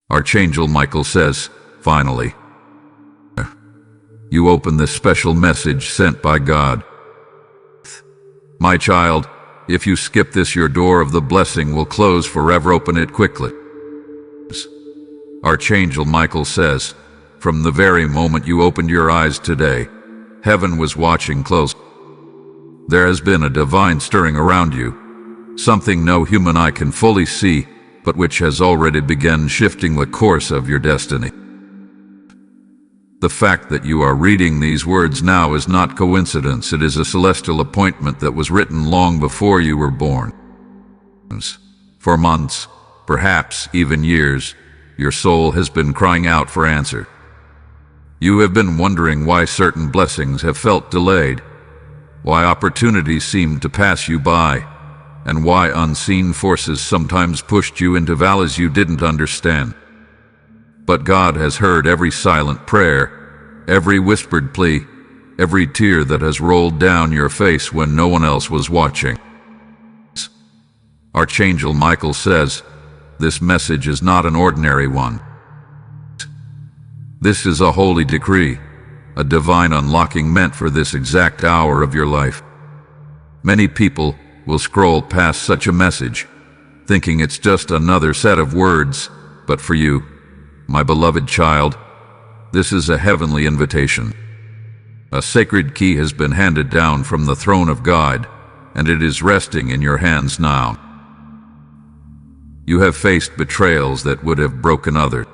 Archangel Micheal says, finally, you open this special message sent by God. My child, if you skip this, your door of the blessing will close forever. Open it quickly. Archangel Micheal says, from the very moment you opened your eyes today, heaven was watching close. There has been a divine stirring around you, something no human eye can fully see, but which has already begun shifting the course of your destiny. The fact that you are reading these words now is not coincidence. It is a celestial appointment that was written long before you were born. For months, perhaps even years, your soul has been crying out for answer. You have been wondering why certain blessings have felt delayed, why opportunities seem to pass you by, and why unseen forces sometimes pushed you into valleys you didn't understand. But God has heard every silent prayer, every whispered plea, every tear that has rolled down your face when no one else was watching. Archangel Micheal says, this message is not an ordinary one. This is a holy decree, a divine unlocking meant for this exact hour of your life. Many people will scroll past such a message, thinking it's just another set of words, but for you, my beloved child, this is a heavenly invitation. A sacred key has been handed down from the throne of God, and it is resting in your hands now. You have faced betrayals that would have broken others.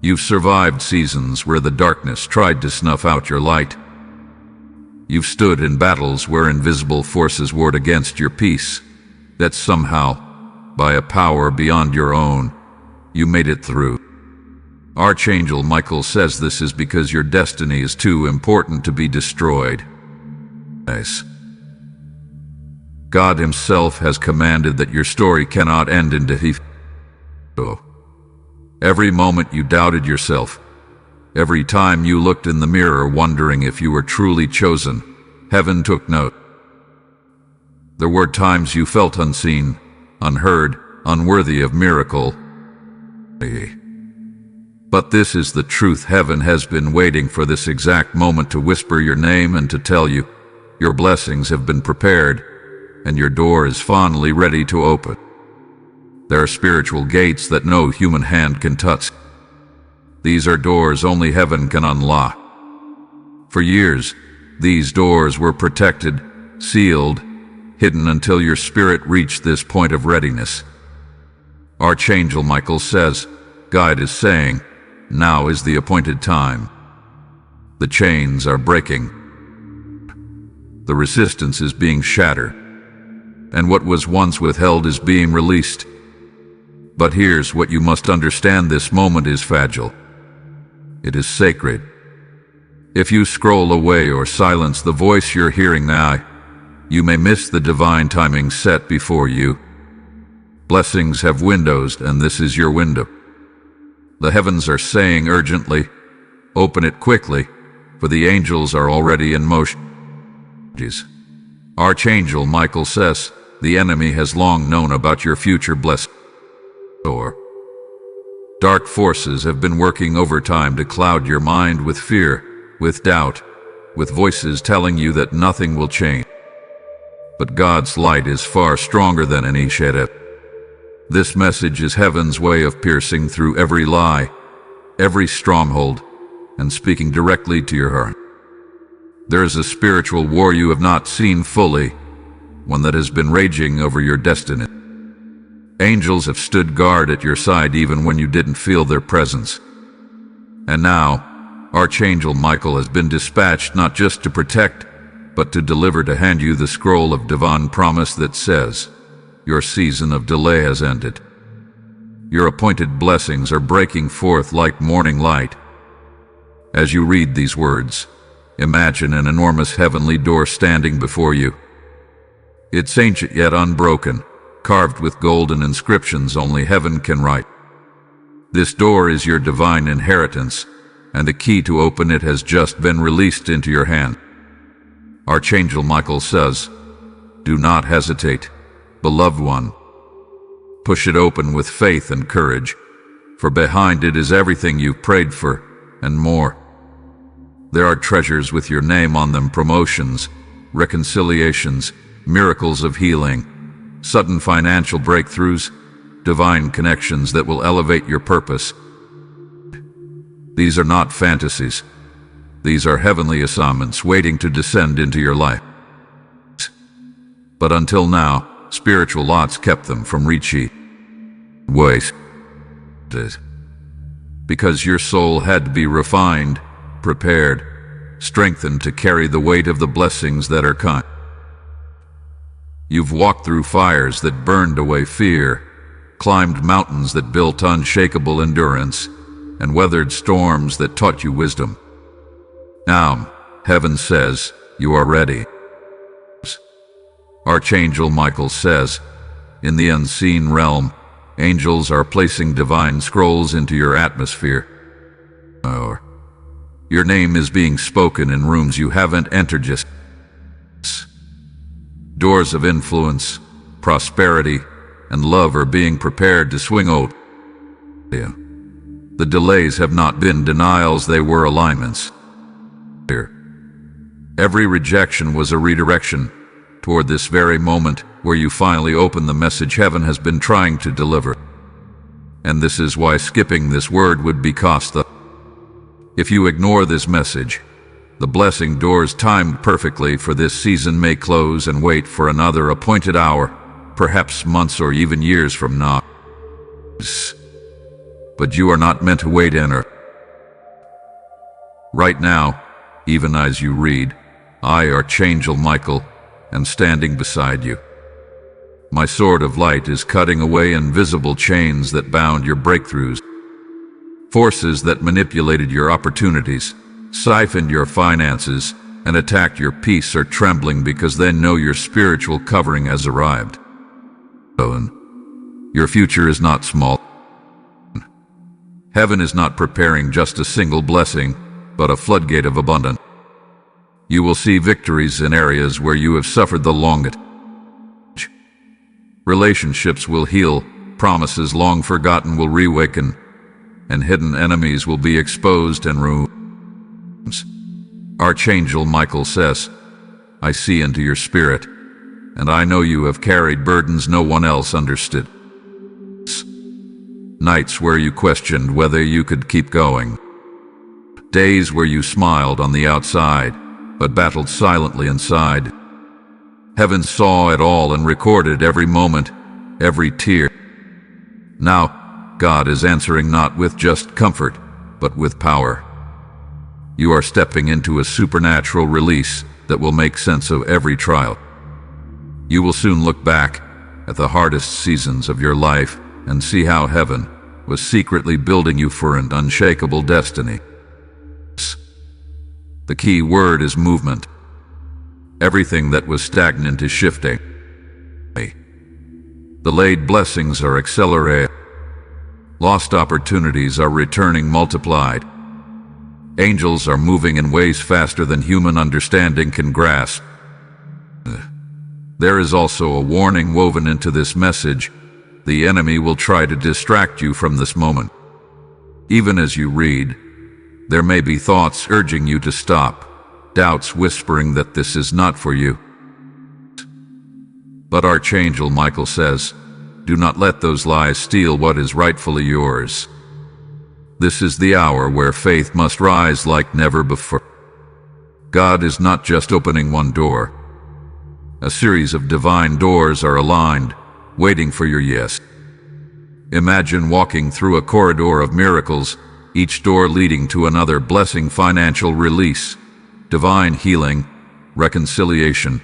You've survived seasons where the darkness tried to snuff out your light. You've stood in battles where invisible forces warred against your peace, that somehow, by a power beyond your own, you made it through. Archangel Micheal says this is because your destiny is too important to be destroyed. God Himself has commanded that your story cannot end in defeat. Every moment you doubted yourself, every time you looked in the mirror wondering if you were truly chosen, heaven took note. There were times you felt unseen, unheard, unworthy of miracle. But this is the truth. Heaven has been waiting for this exact moment to whisper your name and to tell you, your blessings have been prepared, and your door is finally ready to open. There are spiritual gates that no human hand can touch. These are doors only heaven can unlock. For years, these doors were protected, sealed, hidden until your spirit reached this point of readiness. Archangel Micheal says, God is saying, now is the appointed time. The chains are breaking. The resistance is being shattered. And what was once withheld is being released. But here's what you must understand: this moment is fragile. It is sacred. If you scroll away or silence the voice you're hearing now, you may miss the divine timing set before you. Blessings have windows, and this is your window. The heavens are saying urgently, open it quickly, for the angels are already in motion. Archangel Micheal says, the enemy has long known about your future blessing. Dark forces have been working overtime to cloud your mind with fear, with doubt, with voices telling you that nothing will change. But God's light is far stronger than any shadow. This message is heaven's way of piercing through every lie, every stronghold, and speaking directly to your heart. There is a spiritual war you have not seen fully, one that has been raging over your destiny. Angels have stood guard at your side even when you didn't feel their presence. And now, Archangel Micheal has been dispatched not just to protect, but to deliver, to hand you the scroll of divine promise that says, your season of delay has ended. Your appointed blessings are breaking forth like morning light. As you read these words, imagine an enormous heavenly door standing before you. It's ancient yet unbroken, carved with golden inscriptions only heaven can write. This door is your divine inheritance, and the key to open it has just been released into your hand. Archangel Micheal says, do not hesitate, beloved one. Push it open with faith and courage, for behind it is everything you've prayed for, and more. There are treasures with your name on them, promotions, reconciliations, miracles of healing, sudden financial breakthroughs, divine connections that will elevate your purpose. These are not fantasies. These are heavenly assignments waiting to descend into your life. But until now, spiritual lots kept them from reaching. Wait. Because your soul had to be refined, prepared, strengthened to carry the weight of the blessings that are coming. You've walked through fires that burned away fear, climbed mountains that built unshakable endurance, and weathered storms that taught you wisdom. Now, heaven says, you are ready. Archangel Micheal says, in the unseen realm, angels are placing divine scrolls into your atmosphere. Your name is being spoken in rooms you haven't entered just. Doors of influence, prosperity, and love are being prepared to swing open. The delays have not been denials, they were alignments. Every rejection was a redirection toward this very moment where you finally open the message heaven has been trying to deliver. And this is why skipping this word would be costly. If you ignore this message, the blessing doors timed perfectly for this season may close and wait for another appointed hour, perhaps months or even years from now. But you are not meant to wait in. Right now, even as you read, I, Archangel Micheal, am standing beside you. My sword of light is cutting away invisible chains that bound your breakthroughs. Forces that manipulated your opportunities, siphoned your finances, and attacked your peace are trembling because they know your spiritual covering has arrived. Your future is not small. Heaven is not preparing just a single blessing, but a floodgate of abundance. You will see victories in areas where you have suffered the longest. Relationships will heal, promises long forgotten will reawaken, and hidden enemies will be exposed and ruined. Archangel Micheal says, I see into your spirit, and I know you have carried burdens no one else understood. Nights where you questioned whether you could keep going. Days where you smiled on the outside, but battled silently inside. Heaven saw it all and recorded every moment, every tear. Now, God is answering not with just comfort, but with power. You are stepping into a supernatural release that will make sense of every trial. You will soon look back at the hardest seasons of your life and see how heaven was secretly building you for an unshakable destiny. The key word is movement. Everything that was stagnant is shifting. Delayed blessings are accelerating. Lost opportunities are returning multiplied. Angels are moving in ways faster than human understanding can grasp. There is also a warning woven into this message. The enemy will try to distract you from this moment. Even as you read, there may be thoughts urging you to stop, doubts whispering that this is not for you. But Archangel Micheal says, do not let those lies steal what is rightfully yours. This is the hour where faith must rise like never before. God is not just opening one door. A series of divine doors are aligned, waiting for your yes. Imagine walking through a corridor of miracles, each door leading to another blessing: financial release, divine healing, reconciliation,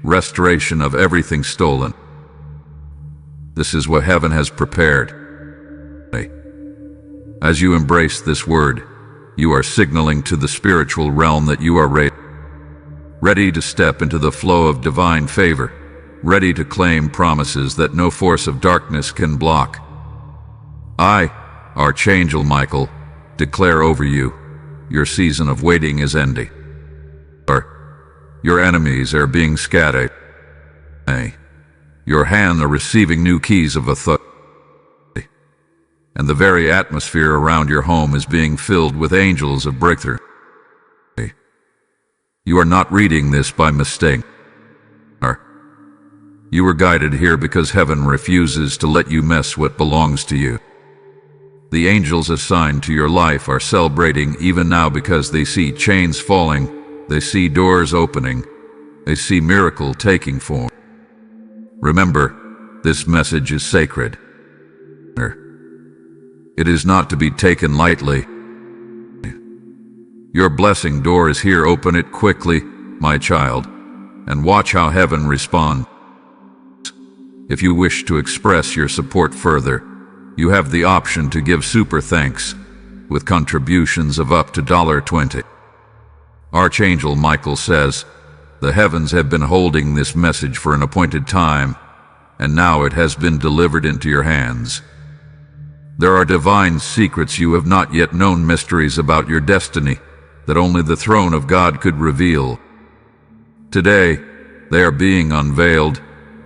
restoration of everything stolen. This is what heaven has prepared. As you embrace this word, you are signaling to the spiritual realm that you are ready to step into the flow of divine favor, ready to claim promises that no force of darkness can block. I, Archangel Micheal, declare over you, your season of waiting is ending. Your enemies are being scattered. Your hands are receiving new keys of authority. and the very atmosphere around your home is being filled with angels of breakthrough. You are not reading this by mistake. You were guided here because heaven refuses to let you mess what belongs to you. The angels assigned to your life are celebrating even now because they see chains falling, they see doors opening, they see miracle taking form. Remember, this message is sacred. It is not to be taken lightly. Your blessing door is here. Open it quickly, my child, and watch how heaven responds. If you wish to express your support further, you have the option to give super thanks with contributions of up to $20. Archangel Micheal says, "The heavens have been holding this message for an appointed time, and now it has been delivered into your hands. There are divine secrets you have not yet known, mysteries about your destiny that only the throne of God could reveal. Today, they are being unveiled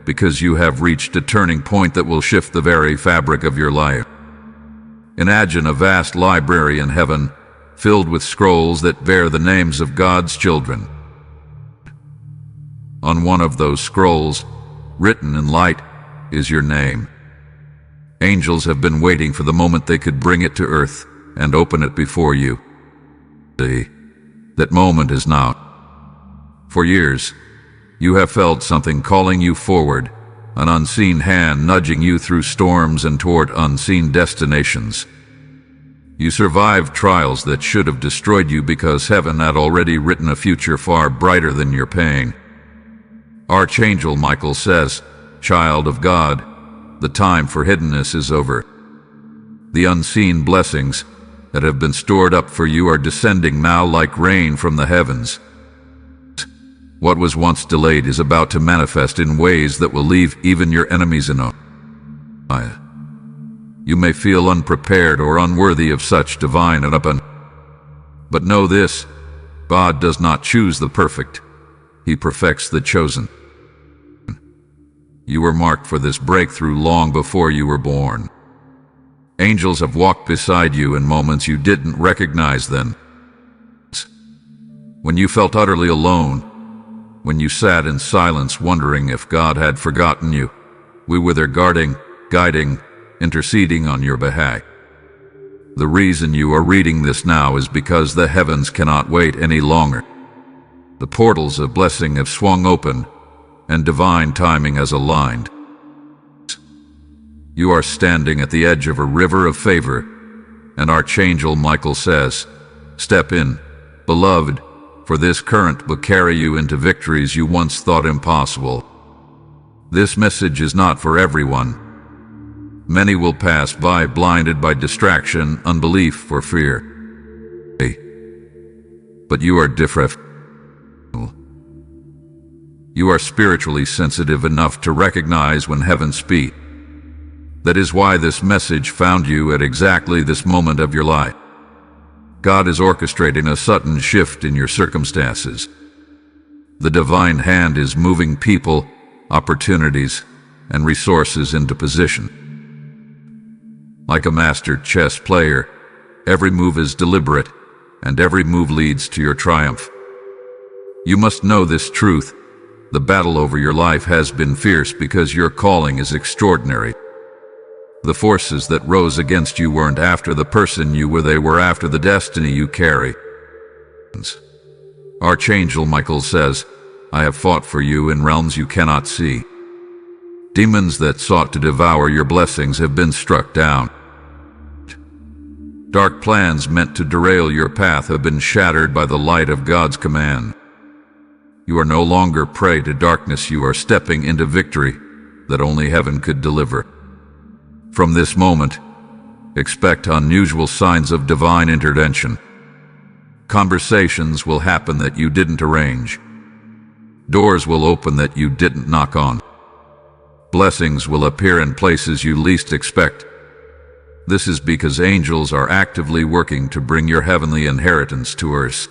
because you have reached a turning point that will shift the very fabric of your life. Imagine a vast library in heaven filled with scrolls that bear the names of God's children. On one of those scrolls, written in light, is your name. Angels have been waiting for the moment they could bring it to earth and open it before you. That moment is now. For years, you have felt something calling you forward, an unseen hand nudging you through storms and toward unseen destinations. You survived trials that should have destroyed you because heaven had already written a future far brighter than your pain. Archangel Micheal says, "Child of God, the time for hiddenness is over. The unseen blessings that have been stored up for you are descending now like rain from the heavens. What was once delayed is about to manifest in ways that will leave even your enemies in awe. You may feel unprepared or unworthy of such divine abundance. But know this, God does not choose the perfect. He perfects the chosen. You were marked for this breakthrough long before you were born. Angels have walked beside you in moments you didn't recognize them. When you felt utterly alone, when you sat in silence wondering if God had forgotten you, we were there guarding, guiding, interceding on your behalf. The reason you are reading this now is because the heavens cannot wait any longer. The portals of blessing have swung open, and divine timing has aligned. You are standing at the edge of a river of favor, and Archangel Micheal says, "Step in, beloved, for this current will carry you into victories you once thought impossible." This message is not for everyone. Many will pass by blinded by distraction, unbelief, or fear. But you are different. You are spiritually sensitive enough to recognize when heaven speaks. That is why this message found you at exactly this moment of your life. God is orchestrating a sudden shift in your circumstances. The divine hand is moving people, opportunities, and resources into position. Like a master chess player, every move is deliberate, and every move leads to your triumph. You must know this truth. The battle over your life has been fierce because your calling is extraordinary. The forces that rose against you weren't after the person you were, they were after the destiny you carry. Archangel Micheal says, "I have fought for you in realms you cannot see." Demons that sought to devour your blessings have been struck down. Dark plans meant to derail your path have been shattered by the light of God's command. You are no longer prey to darkness, you are stepping into victory that only heaven could deliver. From this moment, expect unusual signs of divine intervention. Conversations will happen that you didn't arrange. Doors will open that you didn't knock on. Blessings will appear in places you least expect. This is because angels are actively working to bring your heavenly inheritance to earth.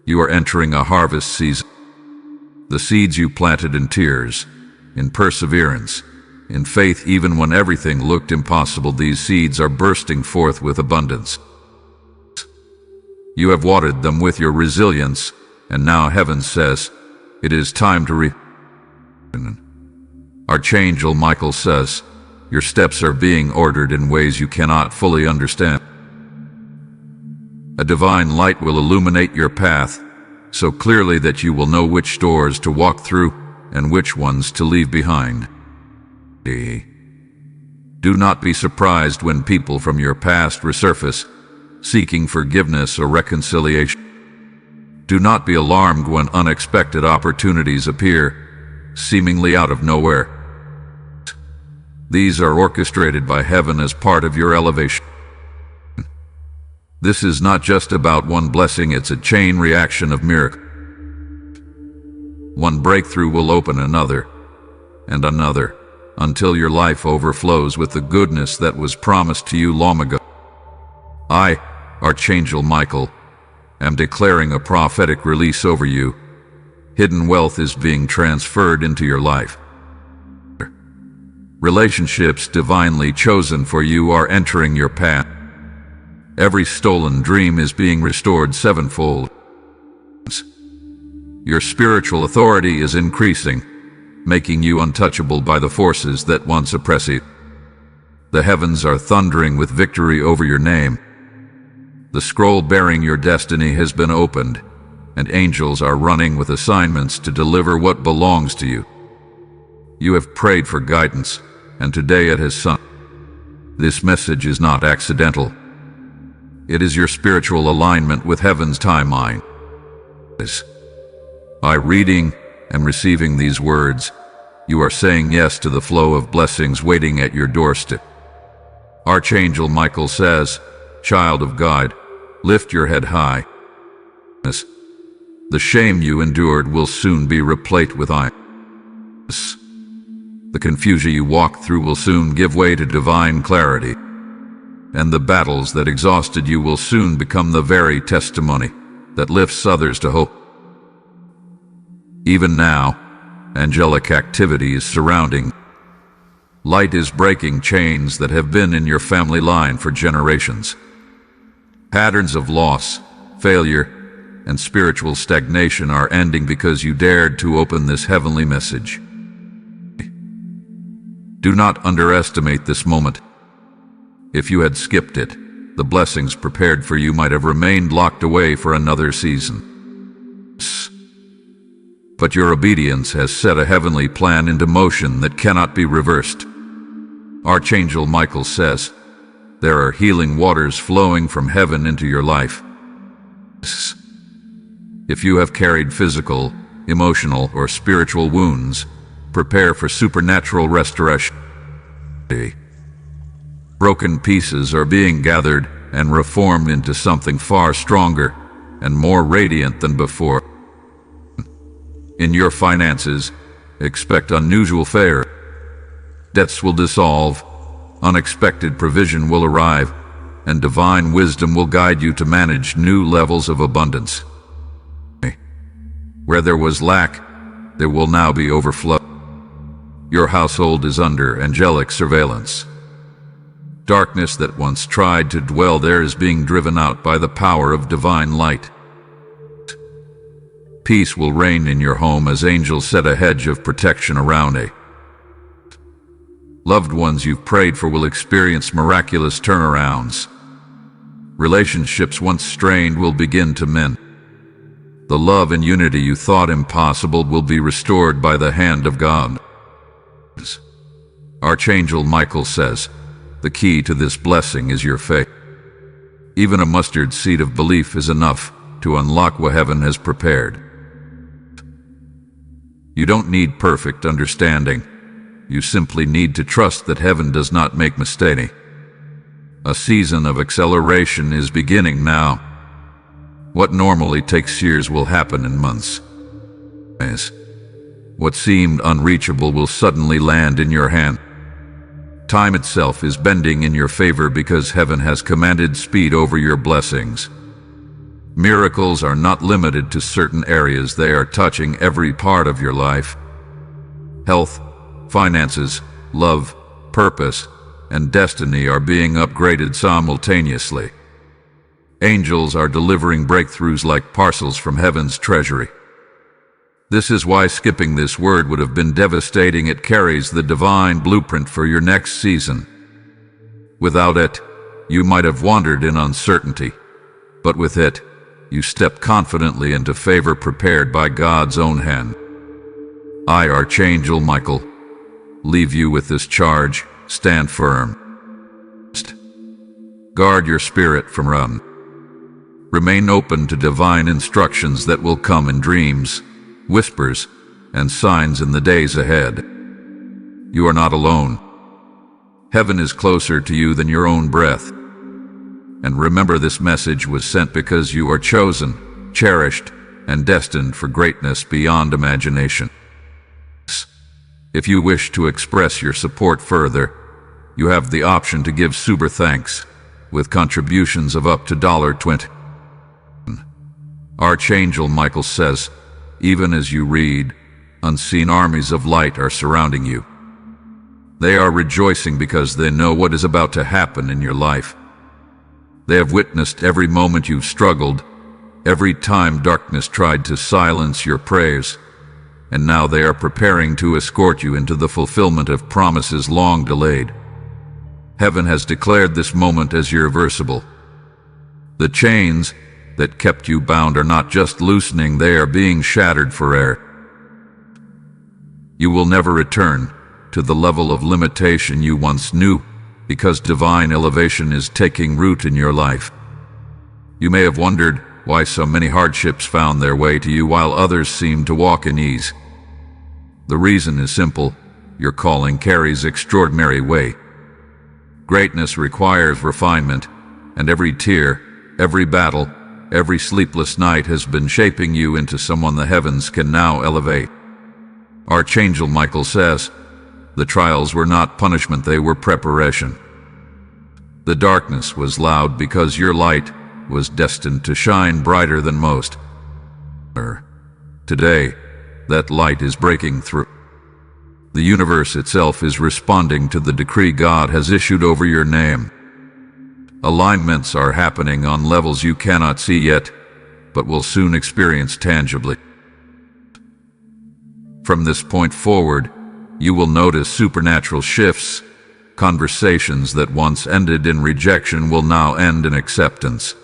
You are entering a harvest season. The seeds you planted in tears, in perseverance, In faith, even when everything looked impossible, these seeds are bursting forth with abundance. You have watered them with your resilience, and now heaven says, it is time to reap. Archangel Micheal says, your steps are being ordered in ways you cannot fully understand. A divine light will illuminate your path so clearly that you will know which doors to walk through and which ones to leave behind. Do not be surprised when people from your past resurface, seeking forgiveness or reconciliation. Do not be alarmed when unexpected opportunities appear, seemingly out of nowhere. These are orchestrated by heaven as part of your elevation. This is not just about one blessing, it's a chain reaction of miracles. One breakthrough will open another, and another, until your life overflows with the goodness that was promised to you long ago. I, Archangel Micheal, am declaring a prophetic release over you. Hidden wealth is being transferred into your life. Relationships divinely chosen for you are entering your path. Every stolen dream is being restored sevenfold. Your spiritual authority is increasing, making you untouchable by the forces that once oppressed you. The heavens are thundering with victory over your name. The scroll bearing your destiny has been opened, and angels are running with assignments to deliver what belongs to you. You have prayed for guidance, and today it has sunk. This message is not accidental. It is your spiritual alignment with heaven's timeline. By reading and receiving these words, you are saying yes to the flow of blessings waiting at your doorstep. Archangel Micheal says, child of God, lift your head high. The shame you endured will soon be replaced with iron. The confusion you walked through will soon give way to divine clarity, and the battles that exhausted you will soon become the very testimony that lifts others to hope. Even now, angelic activity is surrounding. Light is breaking chains that have been in your family line for generations. Patterns of loss, failure, and spiritual stagnation are ending because you dared to open this heavenly message. Do not underestimate this moment. If you had skipped it, the blessings prepared for you might have remained locked away for another season. But your obedience has set a heavenly plan into motion that cannot be reversed. Archangel Micheal says, there are healing waters flowing from heaven into your life. If you have carried physical, emotional, or spiritual wounds, prepare for supernatural restoration. Broken pieces are being gathered and reformed into something far stronger and more radiant than before. In your finances, expect unusual favor. Debts will dissolve, unexpected provision will arrive, and divine wisdom will guide you to manage new levels of abundance. Where there was lack, there will now be overflow. Your household is under angelic surveillance. Darkness that once tried to dwell there is being driven out by the power of divine light. Peace will reign in your home as angels set a hedge of protection around it. Loved ones you've prayed for will experience miraculous turnarounds. Relationships once strained will begin to mend. The love and unity you thought impossible will be restored by the hand of God. Archangel Micheal says, the key to this blessing is your faith. Even a mustard seed of belief is enough to unlock what heaven has prepared. You don't need perfect understanding. You simply need to trust that heaven does not make mistakes. A season of acceleration is beginning now. What normally takes years will happen in months. What seemed unreachable will suddenly land in your hand. Time itself is bending in your favor because heaven has commanded speed over your blessings. Miracles are not limited to certain areas, they are touching every part of your life. Health, finances, love, purpose, and destiny are being upgraded simultaneously. Angels are delivering breakthroughs like parcels from heaven's treasury. This is why skipping this word would have been devastating. It carries the divine blueprint for your next season. Without it, you might have wandered in uncertainty, but with it, you step confidently into favor prepared by God's own hand. I, Archangel Micheal, leave you with this charge. Stand firm. Guard your spirit from run. Remain open to divine instructions that will come in dreams, whispers, and signs in the days ahead. You are not alone. Heaven is closer to you than your own breath. And remember, this message was sent because you are chosen, cherished, and destined for greatness beyond imagination. If you wish to express your support further, you have the option to give super thanks with contributions of up to $20. Archangel Micheal says, even as you read, unseen armies of light are surrounding you. They are rejoicing because they know what is about to happen in your life. They have witnessed every moment you've struggled, every time darkness tried to silence your prayers, and now they are preparing to escort you into the fulfillment of promises long delayed. Heaven has declared this moment as irreversible. The chains that kept you bound are not just loosening, they are being shattered forever. You will never return to the level of limitation you once knew, because divine elevation is taking root in your life. You may have wondered why so many hardships found their way to you while others seemed to walk in ease. The reason is simple: your calling carries extraordinary weight. Greatness requires refinement, and every tear, every battle, every sleepless night has been shaping you into someone the heavens can now elevate. Archangel Micheal says, the trials were not punishment, they were preparation. The darkness was loud because your light was destined to shine brighter than most. Today, that light is breaking through. The universe itself is responding to the decree God has issued over your name. Alignments are happening on levels you cannot see yet, but will soon experience tangibly. From this point forward, you will notice supernatural shifts. Conversations that once ended in rejection will now end in acceptance.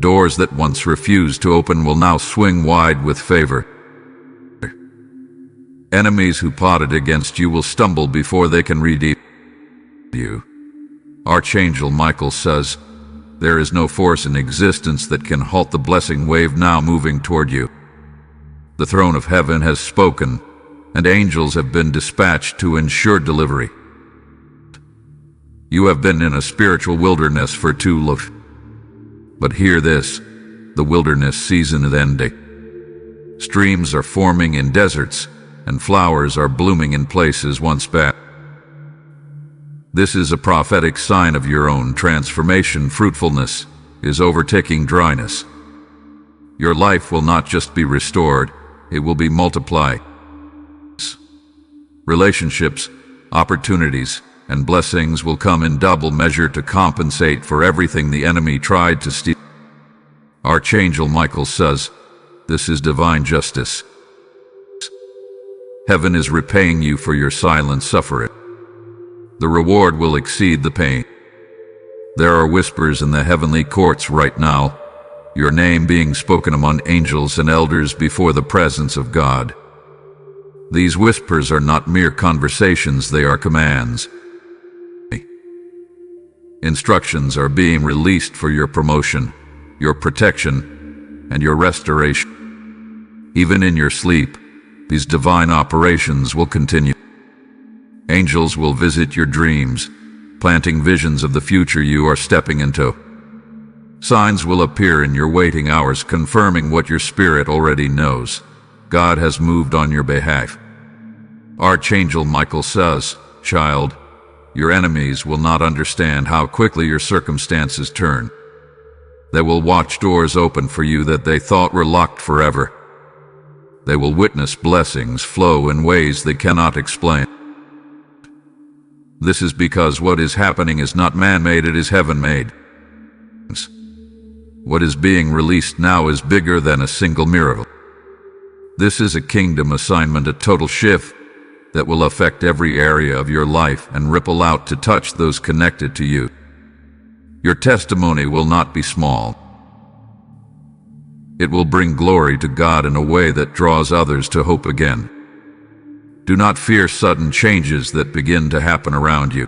Doors that once refused to open will now swing wide with favor. Enemies who plotted against you will stumble before they can redeem you. Archangel Micheal says, there is no force in existence that can halt the blessing wave now moving toward you. The throne of heaven has spoken, and angels have been dispatched to ensure delivery. You have been in a spiritual wilderness for too long. But hear this, the wilderness season is ending. Streams are forming in deserts, and flowers are blooming in places once barren. This is a prophetic sign of your own transformation. Fruitfulness is overtaking dryness. Your life will not just be restored, it will be multiplied. Relationships, opportunities, and blessings will come in double measure to compensate for everything the enemy tried to steal. Archangel Micheal says, this is divine justice. Heaven is repaying you for your silent suffering. The reward will exceed the pain. There are whispers in the heavenly courts right now, your name being spoken among angels and elders before the presence of God. These whispers are not mere conversations, they are commands. Instructions are being released for your promotion, your protection, and your restoration. Even in your sleep, these divine operations will continue. Angels will visit your dreams, planting visions of the future you are stepping into. Signs will appear in your waiting hours, confirming what your spirit already knows. God has moved on your behalf. Archangel Micheal says, child, your enemies will not understand how quickly your circumstances turn. They will watch doors open for you that they thought were locked forever. They will witness blessings flow in ways they cannot explain. This is because what is happening is not man-made, it is heaven-made. What is being released now is bigger than a single miracle. This is a kingdom assignment, a total shift that will affect every area of your life and ripple out to touch those connected to you. Your testimony will not be small. It will bring glory to God in a way that draws others to hope again. Do not fear sudden changes that begin to happen around you.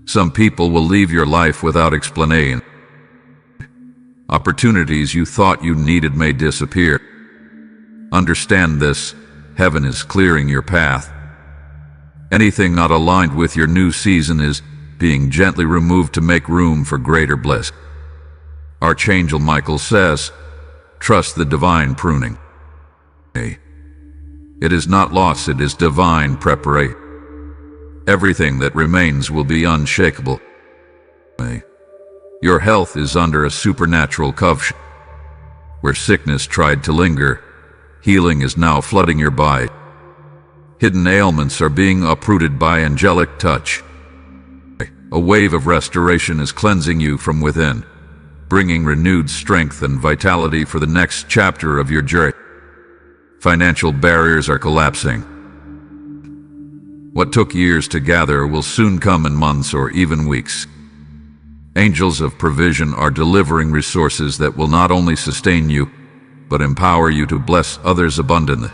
Some people will leave your life without explanation. Opportunities you thought you needed may disappear. Understand this, heaven is clearing your path. Anything not aligned with your new season is being gently removed to make room for greater bliss. Archangel Micheal says, trust the divine pruning. It is not loss, it is divine preparation. Everything that remains will be unshakable. Your health is under a supernatural covenant. Where sickness tried to linger, healing is now flooding your body. Hidden ailments are being uprooted by angelic touch. A wave of restoration is cleansing you from within, bringing renewed strength and vitality for the next chapter of your journey. Financial barriers are collapsing. What took years to gather will soon come in months or even weeks. Angels of provision are delivering resources that will not only sustain you, but empower you to bless others abundantly.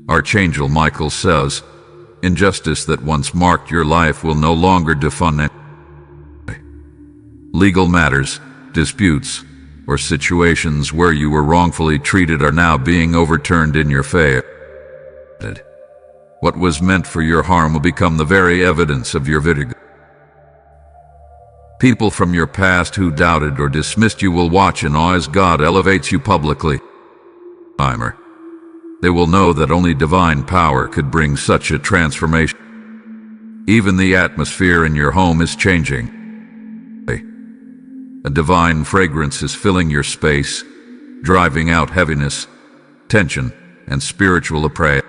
Archangel Micheal says, injustice that once marked your life will no longer define it. Legal matters, disputes, or situations where you were wrongfully treated are now being overturned in your favor. What was meant for your harm will become the very evidence of your victory. People from your past who doubted or dismissed you will watch in awe as God elevates you publicly. They will know that only divine power could bring such a transformation. Even the atmosphere in your home is changing. A divine fragrance is filling your space, driving out heaviness, tension, and spiritual oppression.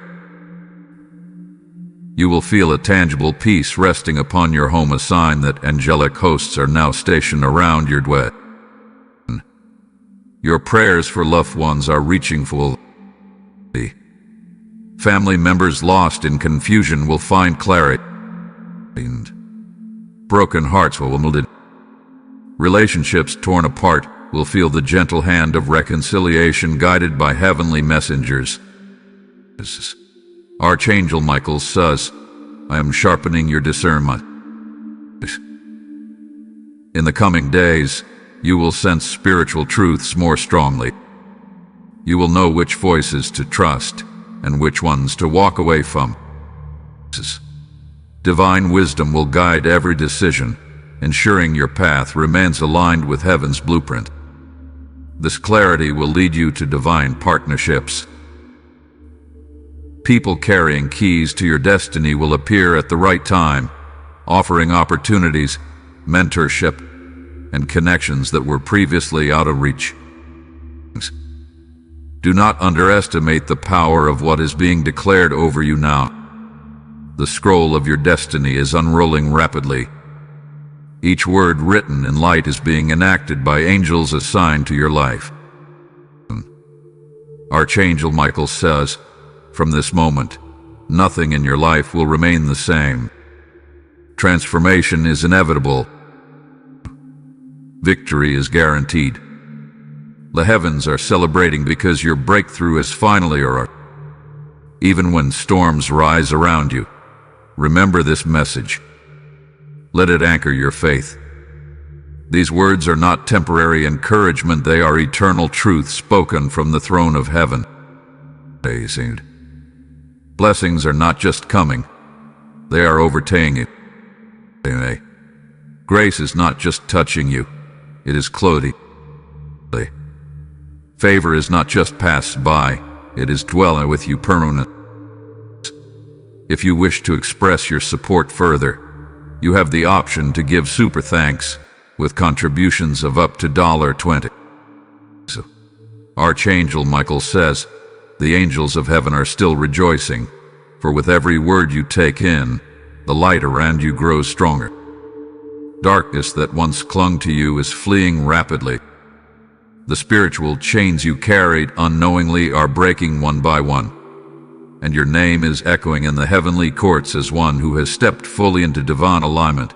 You will feel a tangible peace resting upon your home, a sign that angelic hosts are now stationed around your dwelling. Your prayers for loved ones are reaching full. Family members lost in confusion will find clarity, and broken hearts will be mended. Relationships torn apart will feel the gentle hand of reconciliation guided by heavenly messengers. Archangel Micheal says, I am sharpening your discernment. In the coming days, you will sense spiritual truths more strongly. You will know which voices to trust and which ones to walk away from. Divine wisdom will guide every decision, ensuring your path remains aligned with heaven's blueprint. This clarity will lead you to divine partnerships. People carrying keys to your destiny will appear at the right time, offering opportunities, mentorship, and connections that were previously out of reach. Do not underestimate the power of what is being declared over you now. The scroll of your destiny is unrolling rapidly. Each word written in light is being enacted by angels assigned to your life. Archangel Micheal says, from this moment, nothing in your life will remain the same. Transformation is inevitable. Victory is guaranteed. The heavens are celebrating because your breakthrough is finally arrived. Even when storms rise around you, remember this message. Let it anchor your faith. These words are not temporary encouragement, they are eternal truth spoken from the throne of heaven. Blessings are not just coming, they are overtaking you. Grace is not just touching you, it is clothing. Favor is not just passed by, it is dwelling with you permanently. If you wish to express your support further, you have the option to give super thanks with contributions of up to $20. Archangel Micheal says, the angels of heaven are still rejoicing, for with every word you take in, the light around you grows stronger. Darkness that once clung to you is fleeing rapidly. The spiritual chains you carried unknowingly are breaking one by one, and your name is echoing in the heavenly courts as one who has stepped fully into divine alignment.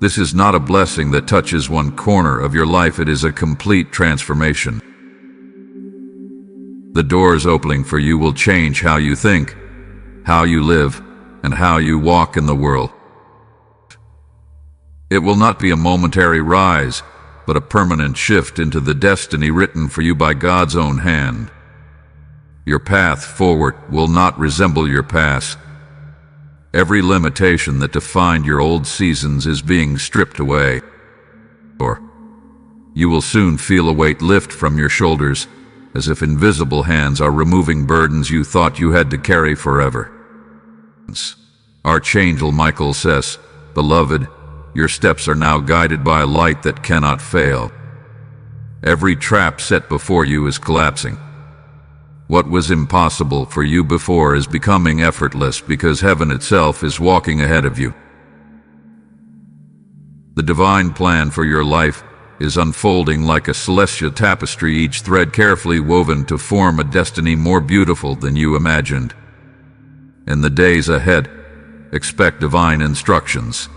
This is not a blessing that touches one corner of your life, it is a complete transformation. The doors opening for you will change how you think, how you live, and how you walk in the world. It will not be a momentary rise, but a permanent shift into the destiny written for you by God's own hand. Your path forward will not resemble your past. Every limitation that defined your old seasons is being stripped away. Or you will soon feel a weight lift from your shoulders, as if invisible hands are removing burdens you thought you had to carry forever. Archangel Micheal says, "Beloved, your steps are now guided by a light that cannot fail. Every trap set before you is collapsing. What was impossible for you before is becoming effortless because heaven itself is walking ahead of you. The divine plan for your life is unfolding like a celestial tapestry, each thread carefully woven to form a destiny more beautiful than you imagined. In the days ahead, expect divine instructions.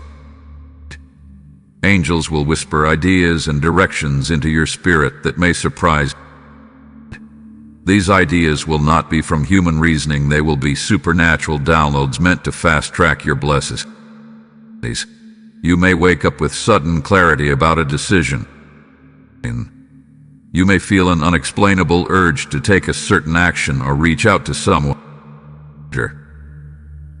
Angels will whisper ideas and directions into your spirit that may surprise you. These ideas will not be from human reasoning, they will be supernatural downloads meant to fast-track your blessings. You may wake up with sudden clarity about a decision. You may feel an unexplainable urge to take a certain action or reach out to someone.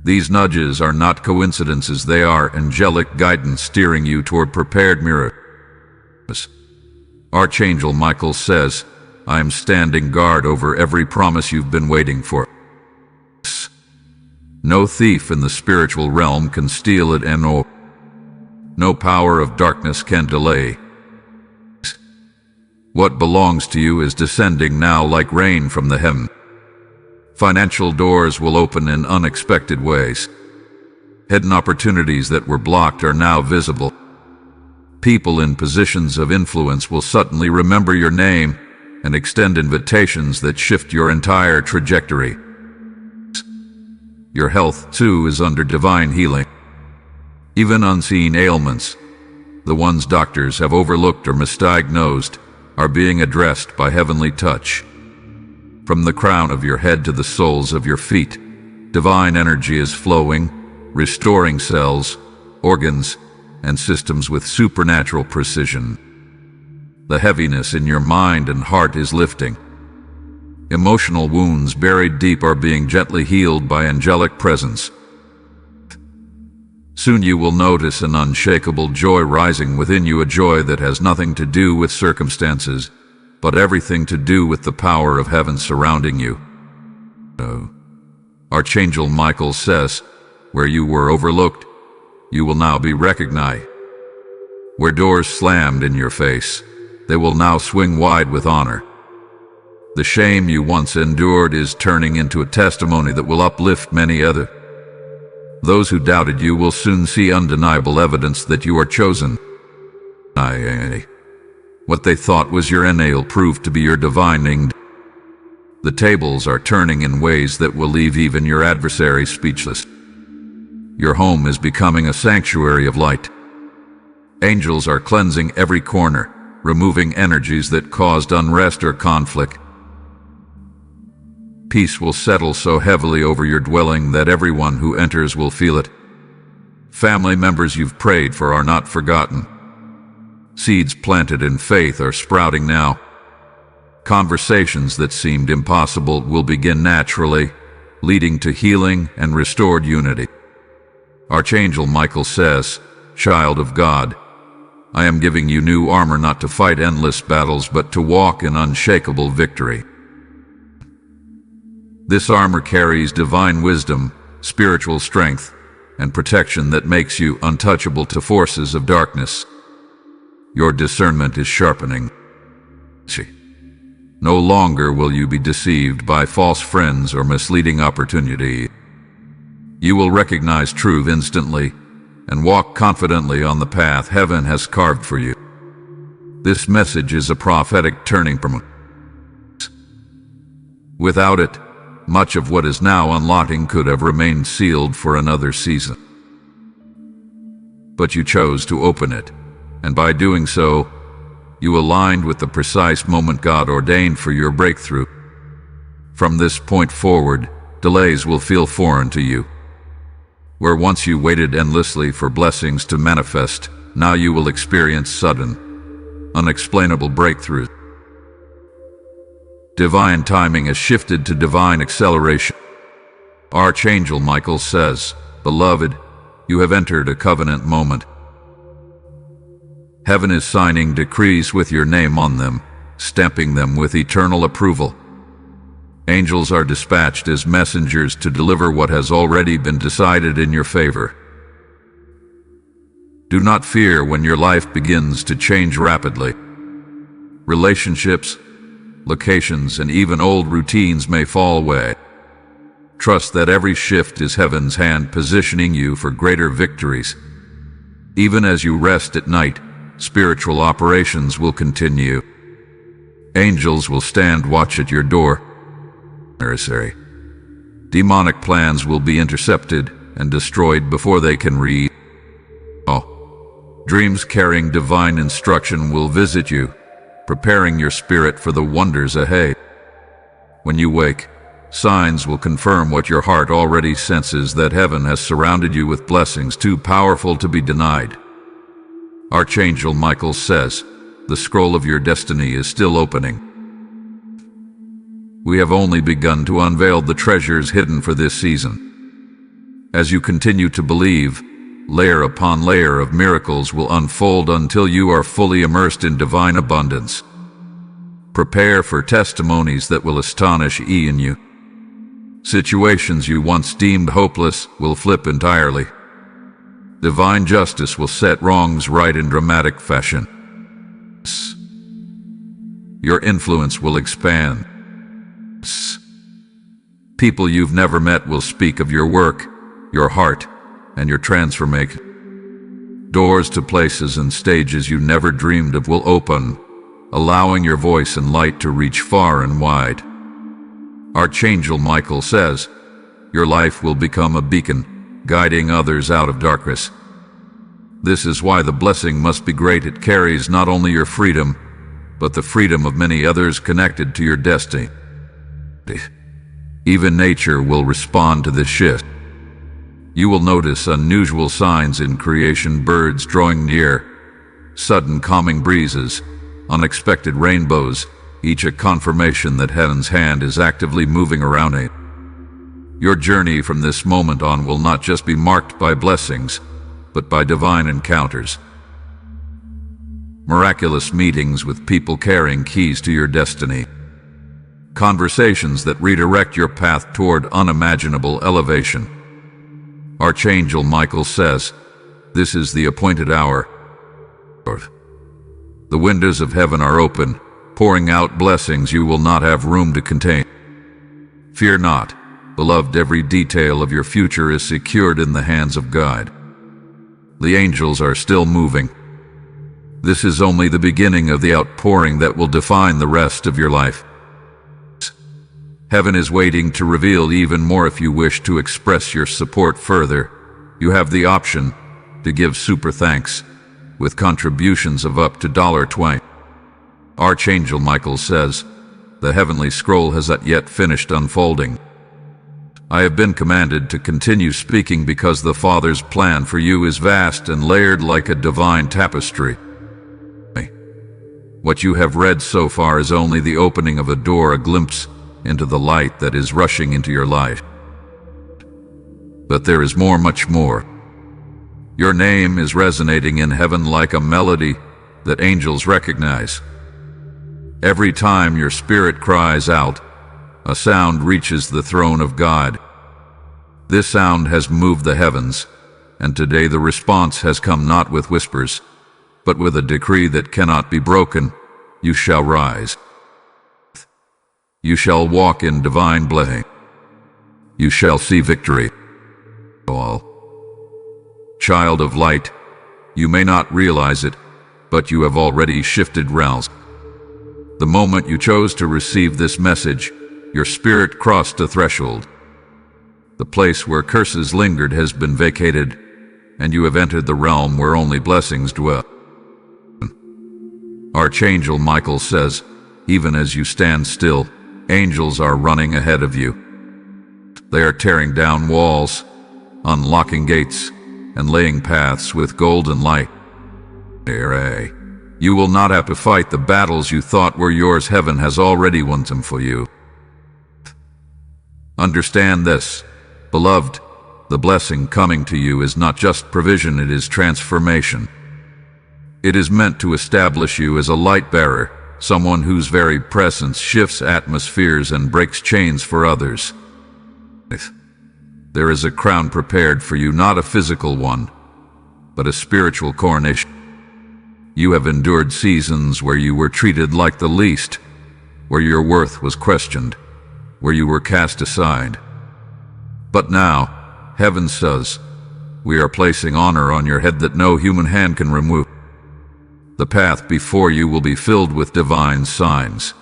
These nudges are not coincidences, they are angelic guidance steering you toward prepared miracles. Archangel Micheal says, "I am standing guard over every promise you've been waiting for." No thief in the spiritual realm can steal it, and no power of darkness can delay. What belongs to you is descending now like rain from the heaven. Financial doors will open in unexpected ways. Hidden opportunities that were blocked are now visible. People in positions of influence will suddenly remember your name and extend invitations that shift your entire trajectory. Your health, too, is under divine healing. Even unseen ailments, the ones doctors have overlooked or misdiagnosed, are being addressed by heavenly touch. From the crown of your head to the soles of your feet, divine energy is flowing, restoring cells, organs, and systems with supernatural precision. The heaviness in your mind and heart is lifting. Emotional wounds buried deep are being gently healed by angelic presence. Soon you will notice an unshakable joy rising within you, a joy that has nothing to do with circumstances, but everything to do with the power of heaven surrounding you. Archangel Micheal says, where you were overlooked, you will now be recognized. Where doors slammed in your face, they will now swing wide with honor. The shame you once endured is turning into a testimony that will uplift many others. Those who doubted you will soon see undeniable evidence that you are chosen. What they thought was your end will prove to be your divine end. The tables are turning in ways that will leave even your adversary speechless. Your home is becoming a sanctuary of light. Angels are cleansing every corner, removing energies that caused unrest or conflict. Peace will settle so heavily over your dwelling that everyone who enters will feel it. Family members you've prayed for are not forgotten. Seeds planted in faith are sprouting now. Conversations that seemed impossible will begin naturally, leading to healing and restored unity. Archangel Micheal says, "Child of God, I am giving you new armor not to fight endless battles but to walk in unshakable victory." This armor carries divine wisdom, spiritual strength, and protection that makes you untouchable to forces of darkness. Your discernment is sharpening. No longer will you be deceived by false friends or misleading opportunity. You will recognize truth instantly and walk confidently on the path heaven has carved for you. This message is a prophetic turning point. Without it, much of what is now unlocking could have remained sealed for another season. But you chose to open it, and by doing so, you aligned with the precise moment God ordained for your breakthrough. From this point forward, delays will feel foreign to you. Where once you waited endlessly for blessings to manifest, now you will experience sudden, unexplainable breakthroughs. Divine timing has shifted to divine acceleration. Archangel Micheal says, "Beloved, you have entered a covenant moment. Heaven is signing decrees with your name on them, stamping them with eternal approval. Angels are dispatched as messengers to deliver what has already been decided in your favor. Do not fear when your life begins to change rapidly. Relationships, locations, and even old routines may fall away. Trust that every shift is heaven's hand positioning you for greater victories. Even as you rest at night, spiritual operations will continue. Angels will stand watch at your door. Demonic plans will be intercepted and destroyed before they can reach. Dreams carrying divine instruction will visit you, preparing your spirit for the wonders ahead. When you wake, signs will confirm what your heart already senses, that heaven has surrounded you with blessings too powerful to be denied. Archangel Micheal says, "The scroll of your destiny is still opening. We have only begun to unveil the treasures hidden for this season." As you continue to believe, layer upon layer of miracles will unfold until you are fully immersed in divine abundance. Prepare for testimonies that will astonish you. Situations you once deemed hopeless will flip entirely. Divine justice will set wrongs right in dramatic fashion. Your influence will expand. People you've never met will speak of your work, your heart, and your transformation. Doors to places and stages you never dreamed of will open, allowing your voice and light to reach far and wide. Archangel Micheal says, "Your life will become a beacon, guiding others out of darkness." This is why the blessing must be great. It carries not only your freedom, but the freedom of many others connected to your destiny. Even nature will respond to this shift. You will notice unusual signs in creation: birds drawing near, sudden calming breezes, unexpected rainbows, each a confirmation that heaven's hand is actively moving around it. Your journey from this moment on will not just be marked by blessings, but by divine encounters. Miraculous meetings with people carrying keys to your destiny. Conversations that redirect your path toward unimaginable elevation. Archangel Micheal says, "This is the appointed hour. The windows of heaven are open, pouring out blessings you will not have room to contain. Fear not, beloved, every detail of your future is secured in the hands of God. The angels are still moving. This is only the beginning of the outpouring that will define the rest of your life. Heaven is waiting to reveal even more. If you wish to express your support further, you have the option to give super thanks with contributions of up to $20. Archangel Micheal says, "The heavenly scroll has not yet finished unfolding. I have been commanded to continue speaking because the Father's plan for you is vast and layered like a divine tapestry. What you have read so far is only the opening of a door, a glimpse into the light that is rushing into your life. But there is more, much more. Your name is resonating in heaven like a melody that angels recognize. Every time your spirit cries out, a sound reaches the throne of God. This sound has moved the heavens, and today the response has come not with whispers, but with a decree that cannot be broken. You shall rise. You shall walk in divine blessing. You shall see victory. all. Child of light, you may not realize it, but you have already shifted realms. The moment you chose to receive this message, your spirit crossed a threshold. The place where curses lingered has been vacated, and you have entered the realm where only blessings dwell. Archangel Micheal says, even as you stand still, angels are running ahead of you. They are tearing down walls, unlocking gates, and laying paths with golden light. You will not have to fight the battles you thought were yours. Heaven has already won them for you. Understand this, beloved, the blessing coming to you is not just provision, it is transformation. It is meant to establish you as a light bearer, someone whose very presence shifts atmospheres and breaks chains for others. There is a crown prepared for you, not a physical one, but a spiritual coronation. You have endured seasons where you were treated like the least, where your worth was questioned, where you were cast aside. But now, heaven says, we are placing honor on your head that no human hand can remove. The path before you will be filled with divine signs.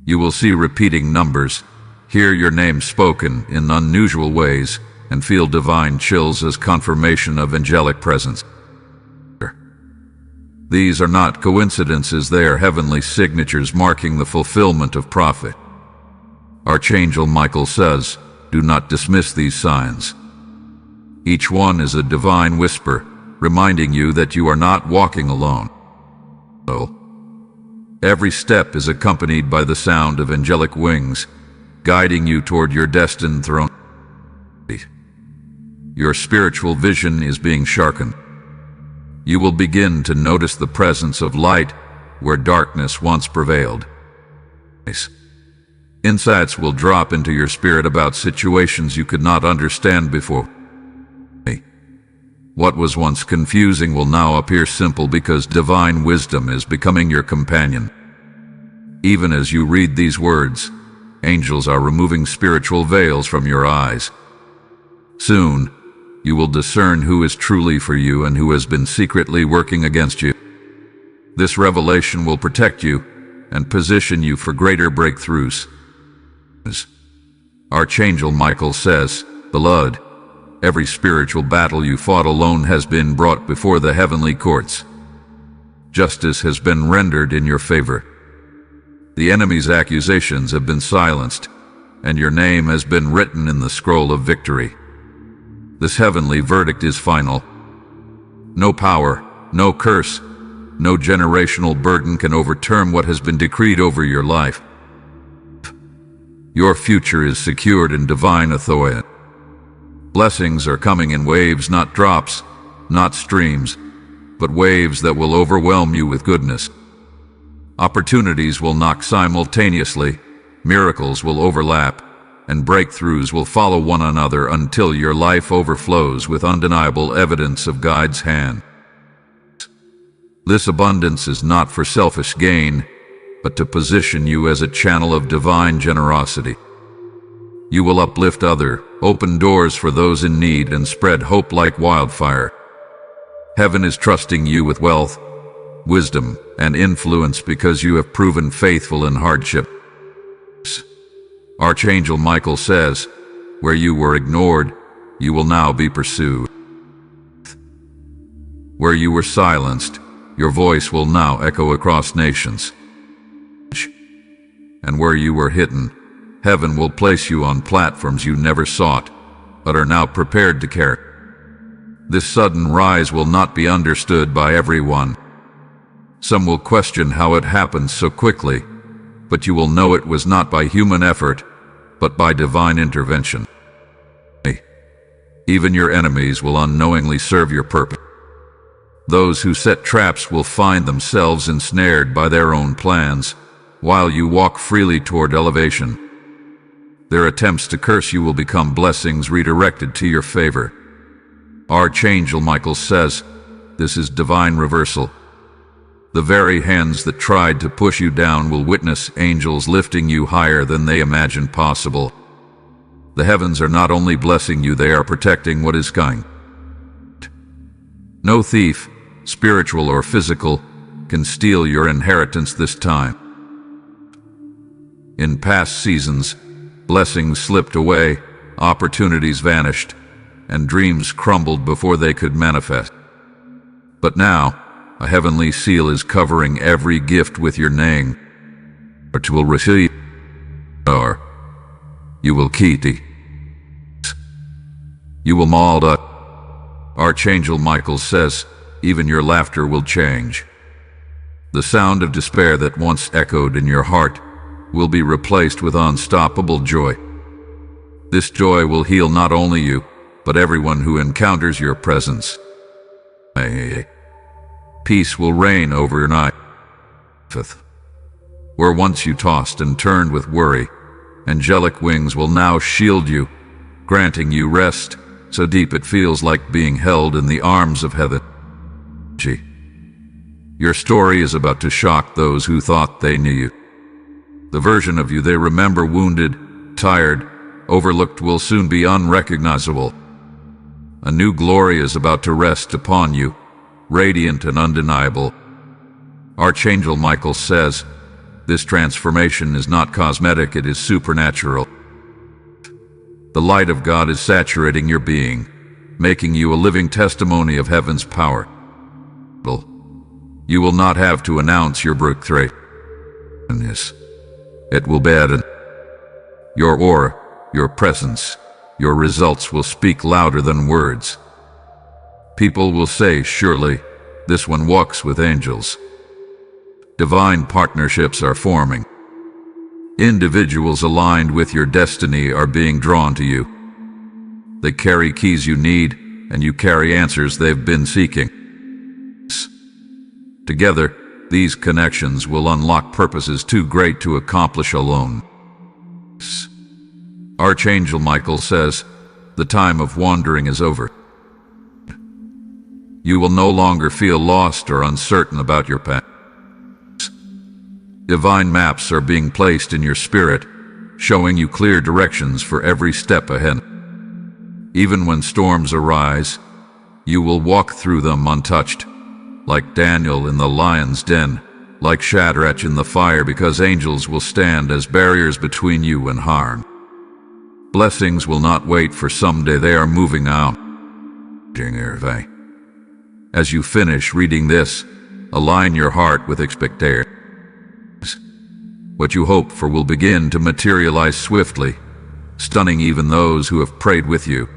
You will see repeating numbers, hear your name spoken in unusual ways, and feel divine chills as confirmation of angelic presence. These are not coincidences, they are heavenly signatures marking the fulfillment of prophet. Archangel Micheal says, do not dismiss these signs. Each one is a divine whisper, reminding you that you are not walking alone. Every step is accompanied by the sound of angelic wings, guiding you toward your destined throne. Your spiritual vision is being sharpened. You will begin to notice the presence of light where darkness once prevailed. Insights will drop into your spirit about situations you could not understand before. What was once confusing will now appear simple because divine wisdom is becoming your companion. Even as you read these words, angels are removing spiritual veils from your eyes. Soon, you will discern who is truly for you and who has been secretly working against you. This revelation will protect you and position you for greater breakthroughs. Archangel Micheal says, beloved, every spiritual battle you fought alone has been brought before the heavenly courts. Justice has been rendered in your favor. The enemy's accusations have been silenced, and your name has been written in the scroll of victory. This heavenly verdict is final. No power, no curse, no generational burden can overturn what has been decreed over your life. Your future is secured in divine authority. Blessings are coming in waves, not drops, not streams, but waves that will overwhelm you with goodness. Opportunities will knock simultaneously, miracles will overlap, and breakthroughs will follow one another until your life overflows with undeniable evidence of God's hand. This abundance is not for selfish gain, but to position you as a channel of divine generosity. You will uplift others, open doors for those in need, and spread hope like wildfire. Heaven is trusting you with wealth, wisdom, and influence because you have proven faithful in hardship. Archangel Micheal says, where you were ignored, you will now be pursued. Where you were silenced, your voice will now echo across nations. And where you were hidden, heaven will place you on platforms you never sought, but are now prepared to carry. This sudden rise will not be understood by everyone. Some will question how it happened so quickly, but you will know it was not by human effort, but by divine intervention. Even your enemies will unknowingly serve your purpose. Those who set traps will find themselves ensnared by their own plans, while you walk freely toward elevation. Their attempts to curse you will become blessings redirected to your favor. Archangel Micheal says, this is divine reversal. The very hands that tried to push you down will witness angels lifting you higher than they imagined possible. The heavens are not only blessing you, they are protecting what is coming. No thief, spiritual or physical, can steal your inheritance this time. In past seasons, blessings slipped away, opportunities vanished, and dreams crumbled before they could manifest. But now, a heavenly seal is covering every gift with your name, or to will receive, or you will keep it. You will mauled up. Archangel Micheal says, even your laughter will change. The sound of despair that once echoed in your heart will be replaced with unstoppable joy. This joy will heal not only you, but everyone who encounters your presence. Peace will reign over your night. Where once you tossed and turned with worry, angelic wings will now shield you, granting you rest so deep it feels like being held in the arms of heaven. Your story is about to shock those who thought they knew you. The version of you they remember wounded, tired, overlooked will soon be unrecognizable. A new glory is about to rest upon you, radiant and undeniable. Archangel Micheal says, this transformation is not cosmetic, it is supernatural. The light of God is saturating your being, making you a living testimony of heaven's power. You will not have to announce your breakthrough. It will be evident. Your aura, your presence, your results will speak louder than words. People will say, surely, this one walks with angels. Divine partnerships are forming. Individuals aligned with your destiny are being drawn to you. They carry keys you need, and you carry answers they've been seeking. Together, these connections will unlock purposes too great to accomplish alone. Archangel Micheal says, the time of wandering is over. You will no longer feel lost or uncertain about your path. Divine maps are being placed in your spirit, showing you clear directions for every step ahead. Even when storms arise, you will walk through them untouched, like Daniel in the lion's den, like Shadrach in the fire, because angels will stand as barriers between you and harm. Blessings will not wait for someday, they are moving out. As you finish reading this, align your heart with expectation. What you hope for will begin to materialize swiftly, stunning even those who have prayed with you.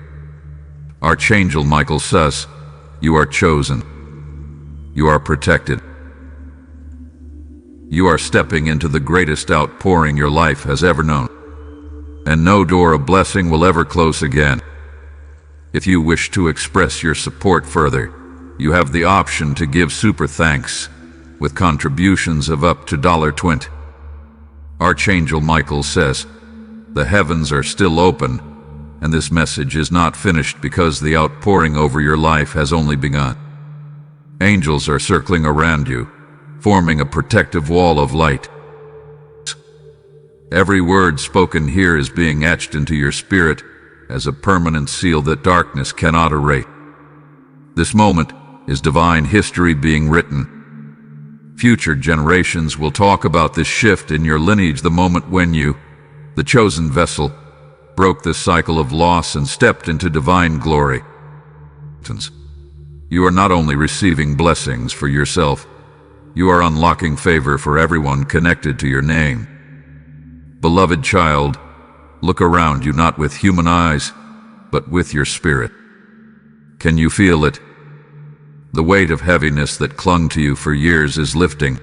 Archangel Micheal says, you are chosen. You are protected. You are stepping into the greatest outpouring your life has ever known. And no door of blessing will ever close again. If you wish to express your support further, you have the option to give super thanks with contributions of up to $20. Archangel Micheal says, the heavens are still open, and this message is not finished because the outpouring over your life has only begun. Angels are circling around you, forming a protective wall of light. Every word spoken here is being etched into your spirit as a permanent seal that darkness cannot erase. This moment is divine history being written. Future generations will talk about this shift in your lineage, the moment when you, the chosen vessel, broke the cycle of loss and stepped into divine glory. You are not only receiving blessings for yourself, you are unlocking favor for everyone connected to your name. Beloved child, look around you not with human eyes, but with your spirit. Can you feel it? The weight of heaviness that clung to you for years is lifting.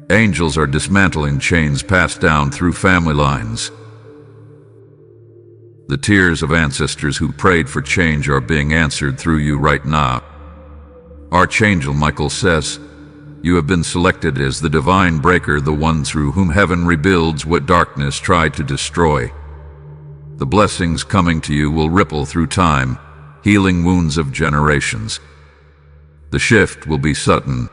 Angels are dismantling chains passed down through family lines. The tears of ancestors who prayed for change are being answered through you right now. Archangel Micheal says, you have been selected as the divine breaker, the one through whom heaven rebuilds what darkness tried to destroy. The blessings coming to you will ripple through time, healing wounds of generations. The shift will be sudden.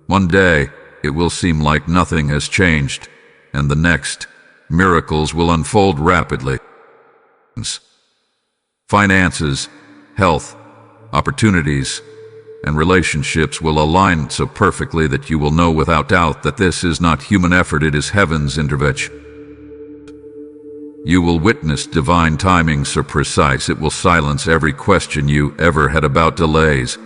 One day, it will seem like nothing has changed, and the next, miracles will unfold rapidly. Finances, health, opportunities, and relationships will align so perfectly that you will know without doubt that this is not human effort, it is heaven's intervention. You will witness divine timing so precise it will silence every question you ever had about delays.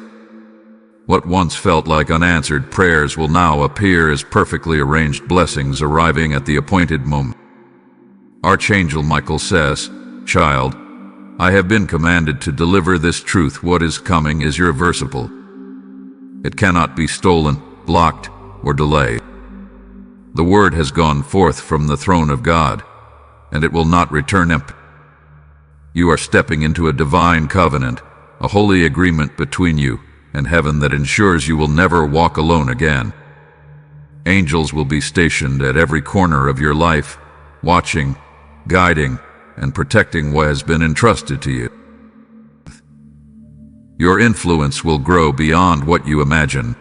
What once felt like unanswered prayers will now appear as perfectly arranged blessings arriving at the appointed moment. Archangel Micheal says, "Child, I have been commanded to deliver this truth. What is coming is irreversible. It cannot be stolen, blocked, or delayed. The word has gone forth from the throne of God, and it will not return empty. You are stepping into a divine covenant, a holy agreement between you and heaven that ensures you will never walk alone again. Angels will be stationed at every corner of your life, watching, guiding, and protecting what has been entrusted to you. Your influence will grow beyond what you imagine,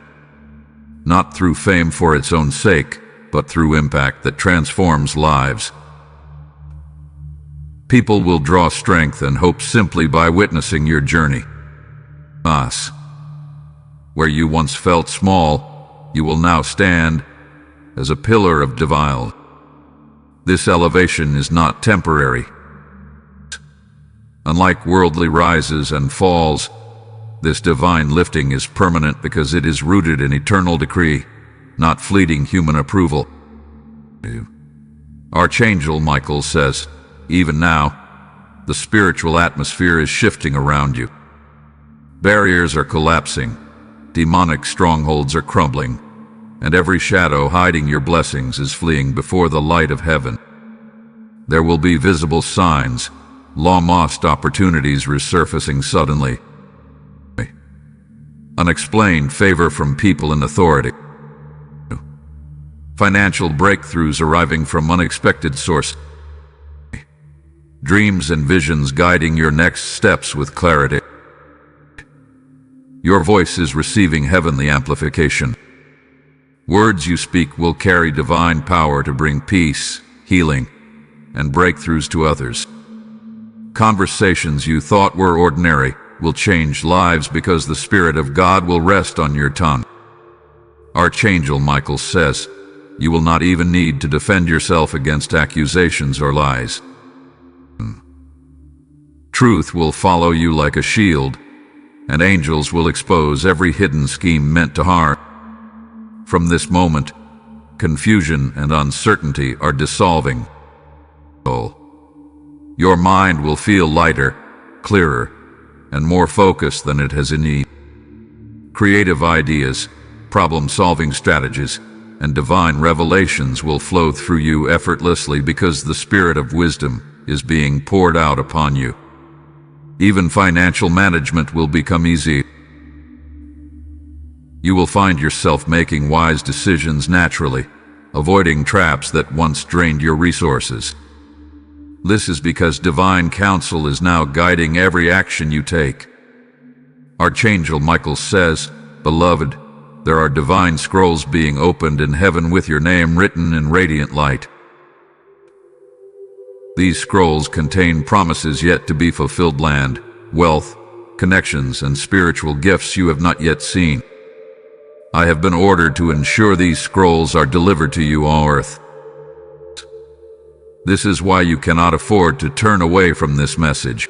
not through fame for its own sake, but through impact that transforms lives. People will draw strength and hope simply by witnessing your journey. Where you once felt small, you will now stand as a pillar of divine. This elevation is not temporary. Unlike worldly rises and falls, this divine lifting is permanent because it is rooted in eternal decree, not fleeting human approval. Archangel Micheal says, even now, the spiritual atmosphere is shifting around you. Barriers are collapsing, demonic strongholds are crumbling, and every shadow hiding your blessings is fleeing before the light of heaven. There will be visible signs, long-lost opportunities resurfacing suddenly. Unexplained favor from people in authority. Financial breakthroughs arriving from unexpected sources. Dreams and visions guiding your next steps with clarity. Your voice is receiving heavenly amplification. Words you speak will carry divine power to bring peace, healing, and breakthroughs to others. Conversations you thought were ordinary will change lives because the Spirit of God will rest on your tongue. Archangel Micheal says, you will not even need to defend yourself against accusations or lies. Truth will follow you like a shield, and angels will expose every hidden scheme meant to harm. From this moment, confusion and uncertainty are dissolving. Your mind will feel lighter, clearer, and more focused than it has in need. Creative ideas, problem-solving strategies, and divine revelations will flow through you effortlessly because the Spirit of wisdom is being poured out upon you. Even financial management will become easy. You will find yourself making wise decisions naturally, avoiding traps that once drained your resources. This is because divine counsel is now guiding every action you take. Archangel Micheal says, "Beloved, there are divine scrolls being opened in heaven with your name written in radiant light. These scrolls contain promises yet to be fulfilled, land, wealth, connections, and spiritual gifts you have not yet seen. I have been ordered to ensure these scrolls are delivered to you on earth. This is why you cannot afford to turn away from this message.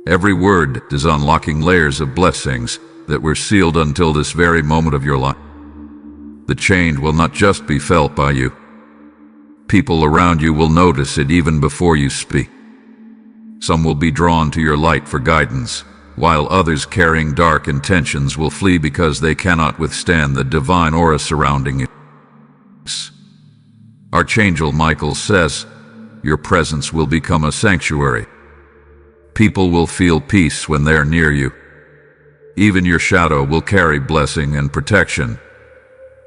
Every word is unlocking layers of blessings that were sealed until this very moment of your life. The change will not just be felt by you. People around you will notice it even before you speak. Some will be drawn to your light for guidance, while others carrying dark intentions will flee because they cannot withstand the divine aura surrounding you. Archangel Micheal says, your presence will become a sanctuary. People will feel peace when they are near you. Even your shadow will carry blessing and protection,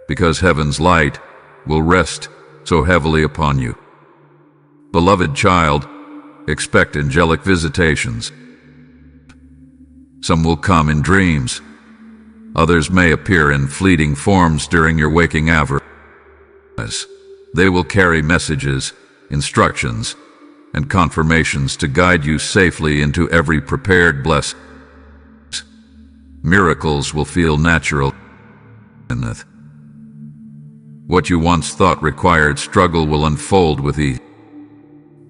because heaven's light will rest so heavily upon you. Beloved child, expect angelic visitations. Some will come in dreams. Others may appear in fleeting forms during your waking hours. They will carry messages, instructions, and confirmations to guide you safely into every prepared blessing. Miracles will feel natural. What you once thought required struggle will unfold with ease.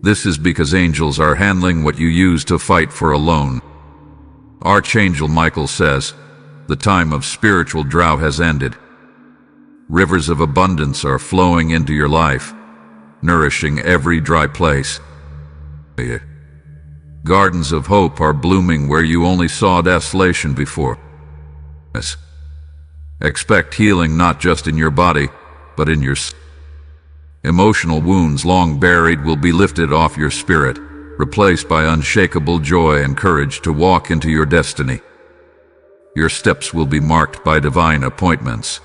This is because angels are handling what you used to fight for alone. Archangel Micheal says, the time of spiritual drought has ended. Rivers of abundance are flowing into your life, nourishing every dry place. Gardens of hope are blooming where you only saw desolation before. Expect healing not just in your body, but in your soul. Emotional wounds long buried will be lifted off your spirit, replaced by unshakable joy and courage to walk into your destiny. Your steps will be marked by divine appointments.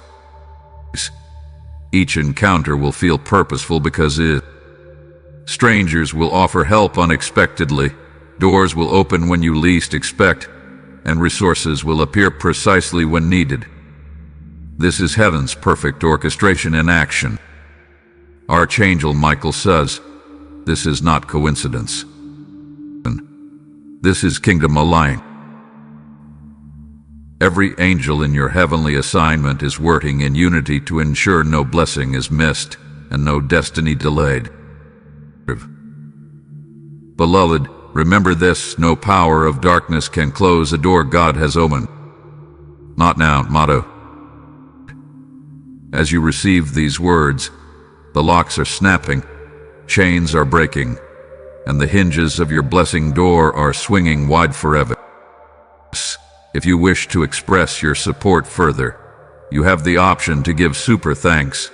Each encounter will feel purposeful because strangers will offer help unexpectedly, doors will open when you least expect, and resources will appear precisely when needed. This is heaven's perfect orchestration in action. Archangel Micheal says, this is not coincidence. This is kingdom alignment. Every angel in your heavenly assignment is working in unity to ensure no blessing is missed and no destiny delayed. Beloved, remember this: no power of darkness can close a door God has opened. Not now, motto. As you receive these words, the locks are snapping, chains are breaking, and the hinges of your blessing door are swinging wide forever. If you wish to express your support further, you have the option to give super thanks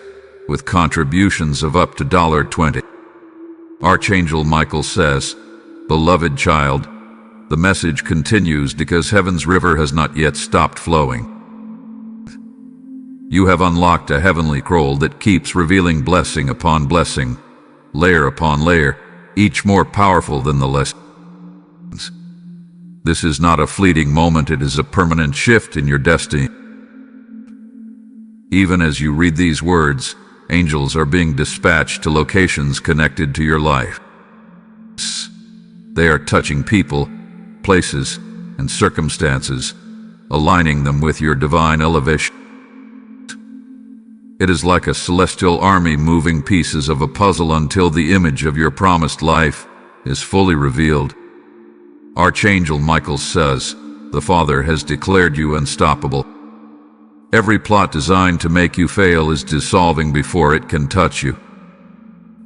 with contributions of up to $20. Archangel Micheal says, beloved child, the message continues because heaven's river has not yet stopped flowing. You have unlocked a heavenly scroll that keeps revealing blessing upon blessing, layer upon layer, each more powerful than the last. This is not a fleeting moment, it is a permanent shift in your destiny. Even as you read these words, angels are being dispatched to locations connected to your life. They are touching people, places, and circumstances, aligning them with your divine elevation. It is like a celestial army moving pieces of a puzzle until the image of your promised life is fully revealed. Archangel Micheal says, the Father has declared you unstoppable. Every plot designed to make you fail is dissolving before it can touch you.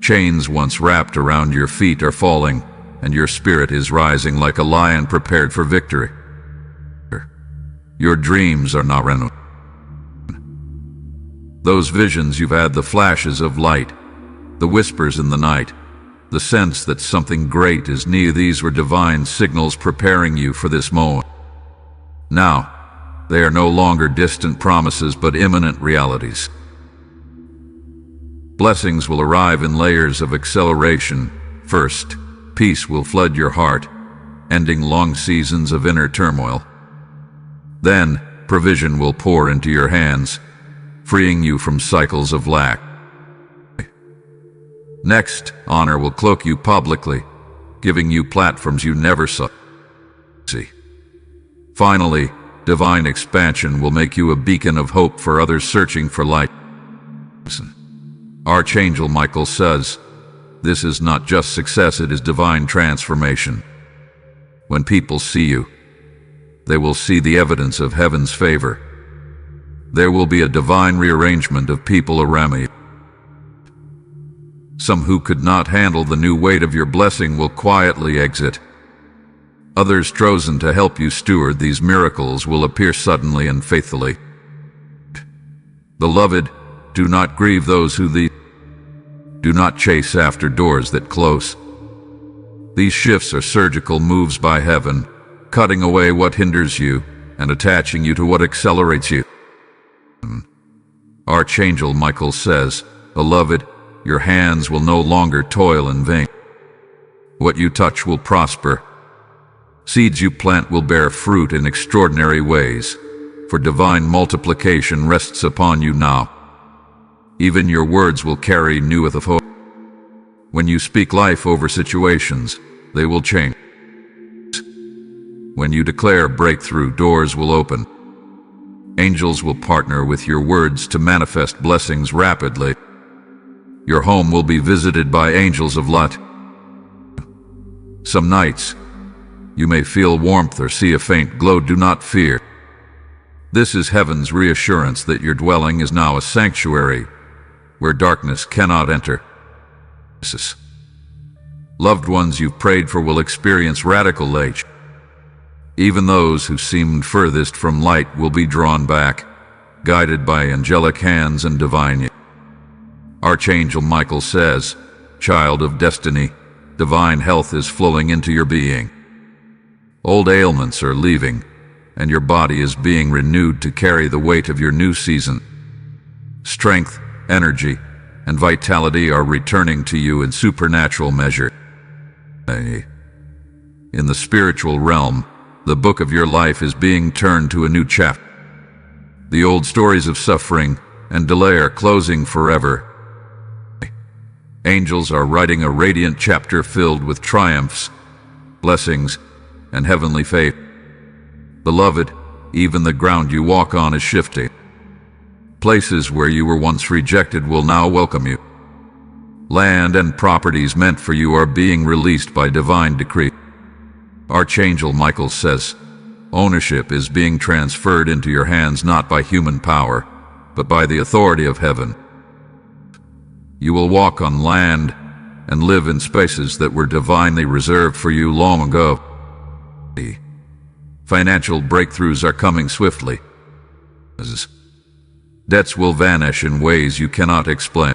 Chains once wrapped around your feet are falling, and your spirit is rising like a lion prepared for victory. Your dreams are not renewed. Those visions you've had, the flashes of light, the whispers in the night, the sense that something great is near, these were divine signals preparing you for this moment. Now, they are no longer distant promises but imminent realities. Blessings will arrive in layers of acceleration. First, peace will flood your heart, ending long seasons of inner turmoil. Then, provision will pour into your hands, freeing you from cycles of lack. Next, honor will cloak you publicly, giving you platforms you never saw. Finally, divine expansion will make you a beacon of hope for others searching for light. Archangel Micheal says, this is not just success, it is divine transformation. When people see you, they will see the evidence of heaven's favor. There will be a divine rearrangement of people around you. Some who could not handle the new weight of your blessing will quietly exit. Others chosen to help you steward these miracles will appear suddenly and faithfully. Beloved, do not grieve those who leave. Do not chase after doors that close. These shifts are surgical moves by heaven, cutting away what hinders you and attaching you to what accelerates you. Archangel Micheal says, beloved, your hands will no longer toil in vain. What you touch will prosper. Seeds you plant will bear fruit in extraordinary ways, for divine multiplication rests upon you now. Even your words will carry news of hope. When you speak life over situations, they will change. When you declare breakthrough, doors will open. Angels will partner with your words to manifest blessings rapidly. Your home will be visited by angels of light. Some nights, you may feel warmth or see a faint glow. Do not fear. This is heaven's reassurance that your dwelling is now a sanctuary where darkness cannot enter. Loved ones you've prayed for will experience radical light. Even those who seemed furthest from light will be drawn back, guided by angelic hands and divine. Archangel Micheal says, "Child of destiny, divine health is flowing into your being. Old ailments are leaving, and your body is being renewed to carry the weight of your new season. Strength, energy, and vitality are returning to you in supernatural measure." In the spiritual realm, the book of your life is being turned to a new chapter. The old stories of suffering and delay are closing forever. Angels are writing a radiant chapter filled with triumphs, blessings, and heavenly faith. Beloved, even the ground you walk on is shifting. Places where you were once rejected will now welcome you. Land and properties meant for you are being released by divine decree. Archangel Micheal says, ownership is being transferred into your hands not by human power, but by the authority of heaven. You will walk on land and live in spaces that were divinely reserved for you long ago. Financial breakthroughs are coming swiftly. Debts will vanish in ways you cannot explain.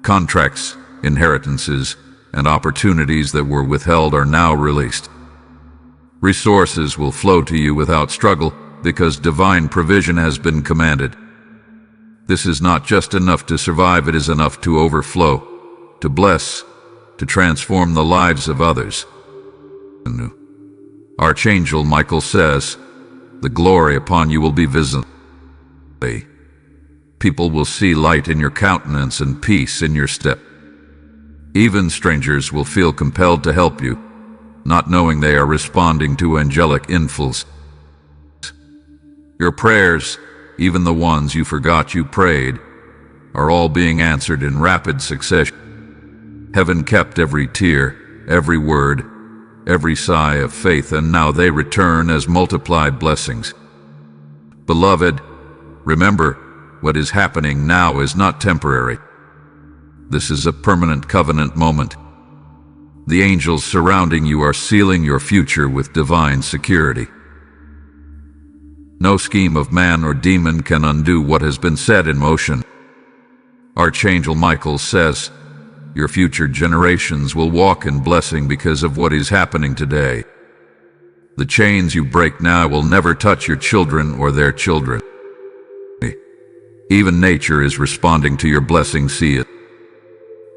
Contracts, inheritances, and opportunities that were withheld are now released. Resources will flow to you without struggle because divine provision has been commanded. This is not just enough to survive, it is enough to overflow, to bless, to transform the lives of others. Archangel Micheal says, the glory upon you will be visible. People will see light in your countenance and peace in your step. Even strangers will feel compelled to help you, not knowing they are responding to angelic influence. Your prayers, even the ones you forgot you prayed, are all being answered in rapid succession. Heaven kept every tear, every word, every sigh of faith, and now they return as multiplied blessings. Beloved, remember, what is happening now is not temporary. This is a permanent covenant moment. The angels surrounding you are sealing your future with divine security. No scheme of man or demon can undo what has been set in motion. Archangel Micheal says, your future generations will walk in blessing because of what is happening today. The chains you break now will never touch your children or their children. Even nature is responding to your blessing. See it.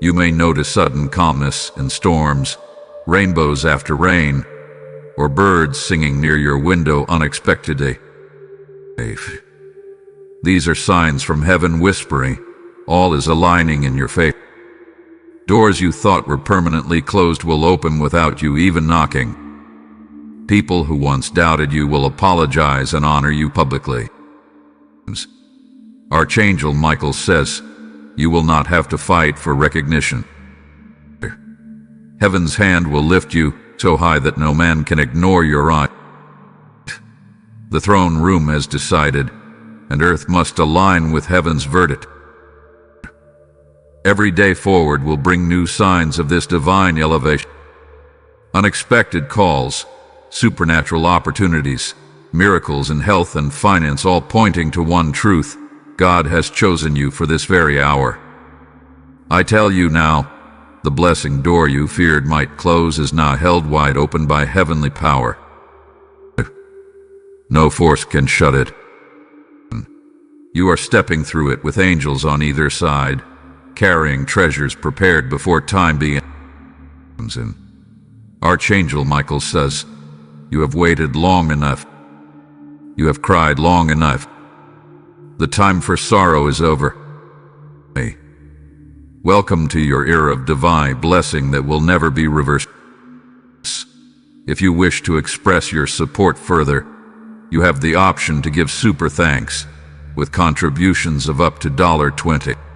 You may notice sudden calmness in storms, rainbows after rain, or birds singing near your window unexpectedly. These are signs from heaven whispering, all is aligning in your favor. Doors you thought were permanently closed will open without you even knocking. People who once doubted you will apologize and honor you publicly. Archangel Micheal says, you will not have to fight for recognition. Heaven's hand will lift you so high that no man can ignore your eye. The throne room has decided, and earth must align with heaven's verdict. Every day forward will bring new signs of this divine elevation. Unexpected calls, supernatural opportunities, miracles in health and finance, all pointing to one truth: God has chosen you for this very hour. I tell you now, the blessing door you feared might close is now held wide open by heavenly power. No force can shut it. You are stepping through it with angels on either side, carrying treasures prepared before time begins. Archangel Micheal says, you have waited long enough. You have cried long enough. The time for sorrow is over. Welcome to your era of divine blessing that will never be reversed. If you wish to express your support further, you have the option to give super thanks with contributions of up to $20.